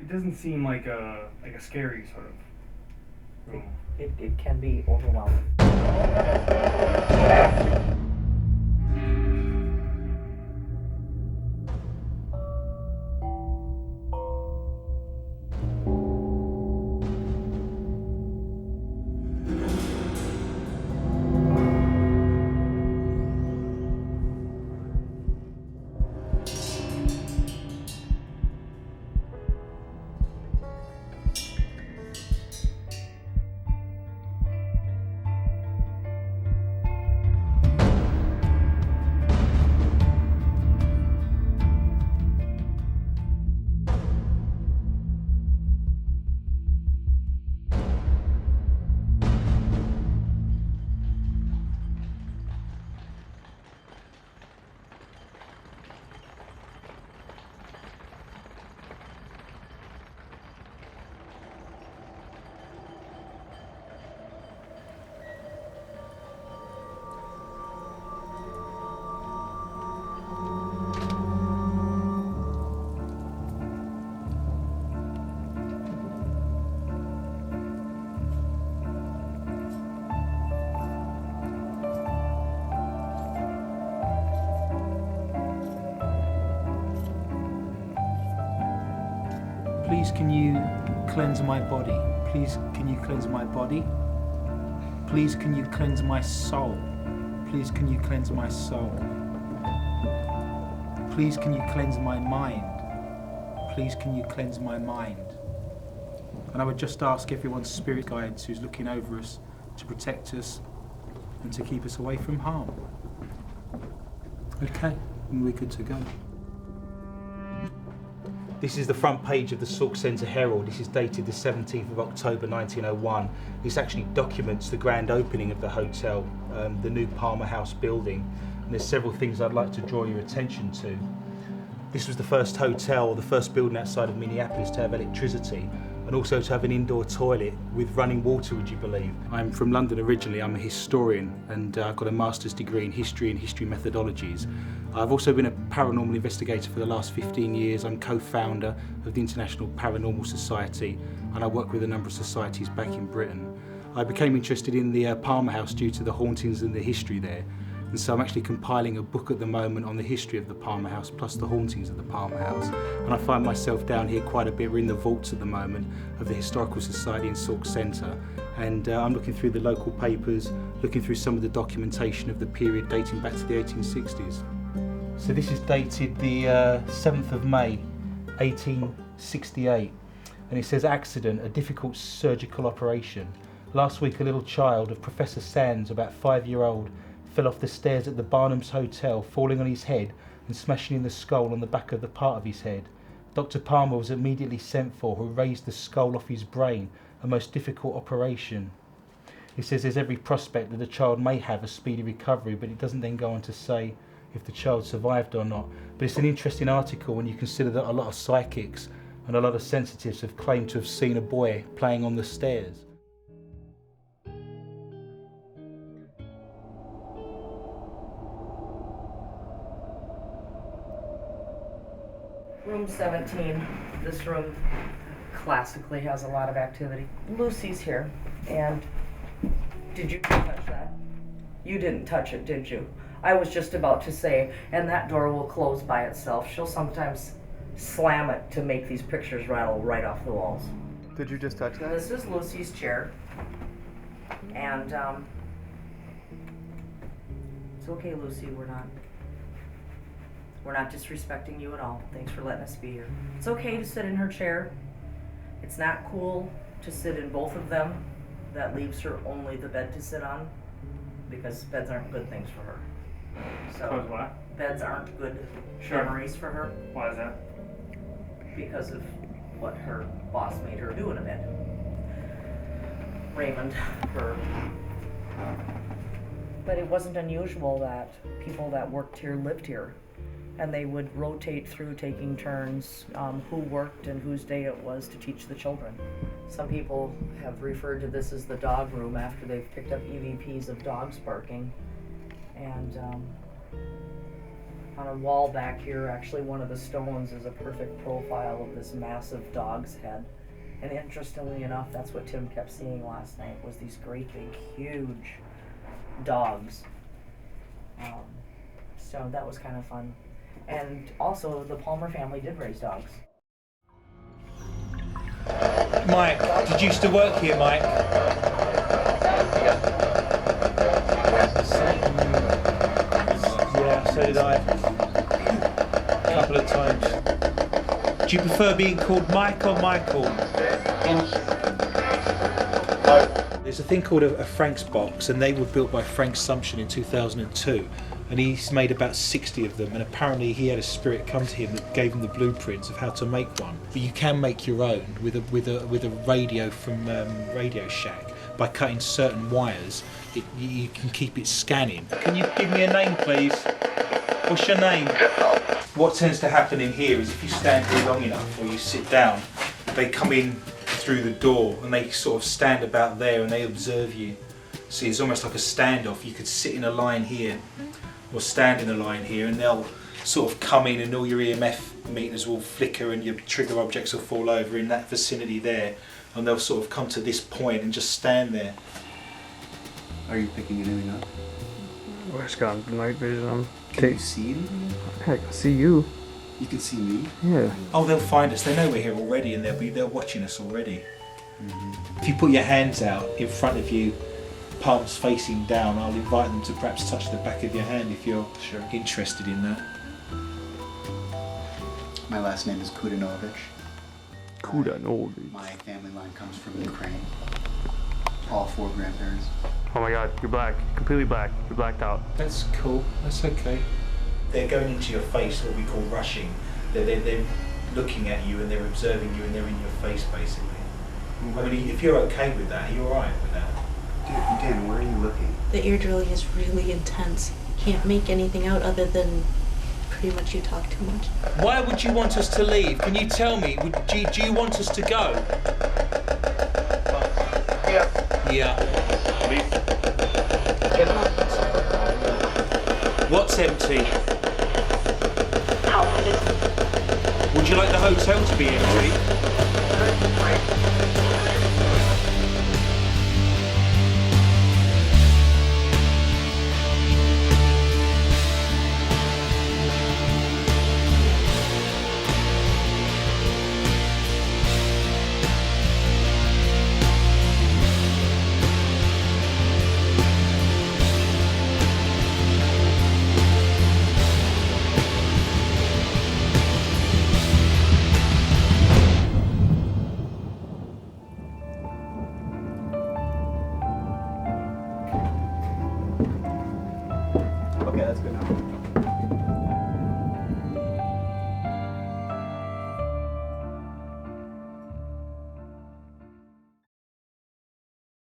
It doesn't seem like a scary sort of room. It can be overwhelming. Please can you cleanse my body? Please can you cleanse my body? Please can you cleanse my soul? Please can you cleanse my soul? Please can you cleanse my mind? Please can you cleanse my mind? And I would just ask everyone's spirit guides who's looking over us to protect us and to keep us away from harm. Okay, and we're good to go. This is the front page of the Sauk Centre Herald. This is dated the 17th of October 1901. This actually documents the grand opening of the hotel, the new Palmer House building. And there's several things I'd like to draw your attention to. This was the first hotel, or the first building outside of Minneapolis to have electricity, and also to have an indoor toilet with running water, would you believe? I'm from London originally, I'm a historian, and I've got a master's degree in history and history methodologies. I've also been a paranormal investigator for the last 15 years. I'm co-founder of the International Paranormal Society, and I work with a number of societies back in Britain. I became interested in the Palmer House due to the hauntings and the history there. And so I'm actually compiling a book at the moment on the history of the Palmer House, plus the hauntings of the Palmer House. And I find myself down here quite a bit. We're in the vaults at the moment of the Historical Society in Sauk Centre. And I'm looking through the local papers, looking through some of the documentation of the period dating back to the 1860s. So this is dated the 7th of May, 1868. And it says, accident, a difficult surgical operation. Last week, a little child of Professor Sands, about 5-year-old, fell off the stairs at the Barnum's Hotel, falling on his head and smashing in the skull on the back of the part of his head. Dr. Palmer was immediately sent for, who raised the skull off his brain, a most difficult operation. He says there's every prospect that the child may have a speedy recovery, but it doesn't then go on to say if the child survived or not. But it's an interesting article when you consider that a lot of psychics and a lot of sensitives have claimed to have seen a boy playing on the stairs. Room 17, this room classically has a lot of activity. Lucy's here, and did you touch that? You didn't touch it, did you? I was just about to say, and that door will close by itself. She'll sometimes slam it to make these pictures rattle right off the walls. Did you just touch that? This is Lucy's chair, and it's okay, Lucy, we're not disrespecting you at all. Thanks for letting us be here. It's okay to sit in her chair. It's not cool to sit in both of them. That leaves her only the bed to sit on, because beds aren't good things for her. Because what? Beds aren't good Sure. memories for her, Why is that? because of what her boss made her do in a bed. Raymond, her. But it wasn't unusual that people that worked here lived here, and they would rotate through taking turns who worked and whose day it was to teach the children. Some people have referred to this as the dog room after they've picked up EVPs of dogs barking. And On a wall back here, actually one of the stones is a perfect profile of this massive dog's head. And interestingly enough, that's what Tim kept seeing last night, was these great big huge dogs. So that was kind of fun. And also the Palmer family did raise dogs. Mike, did you used to work here, Mike? Yeah, so did I. A couple of times. Do you prefer being called Mike or Michael? There's a thing called a Frank's box, and they were built by Frank Sumption in 2002. And he's made about 60 of them, and apparently he had a spirit come to him that gave him the blueprints of how to make one. But you can make your own with a radio from Radio Shack. By cutting certain wires, you can keep it scanning. Can you give me a name, please? What's your name? What tends to happen in here is if you stand here long enough or you sit down, they come in through the door and they sort of stand about there and they observe you. See, it's almost like a standoff. You could sit in a line here or stand in a line here, and they'll sort of come in and all your EMF meters will flicker and your trigger objects will fall over in that vicinity there, and they'll sort of come to this point and just stand there. Are you picking anything up? I just got night vision. Can you see anything? Heck, I see you. You can see me? Yeah. Oh, they'll find us. They know we're here already, and they're watching us already. If you put your hands out in front of you, palms facing down, I'll invite them to perhaps touch the back of your hand if you're interested in that. My last name is Kudanovych. Kudanovych. My family line comes from Ukraine. All 4 grandparents. Oh my god, you're black. Completely black. You're blacked out. That's cool. That's okay. They're going into your face, what we call rushing. They're looking at you and they're observing you and they're in your face, basically. I mean, if you're okay with that, you're alright with that. Dan, where are you looking? The ear drilling is really intense. Can't make anything out other than pretty much you talk too much. Why would you want us to leave? Can you tell me? Do you want us to go? Yeah. Yeah. What's empty? Would you like the hotel to be empty? Okay, that's good now.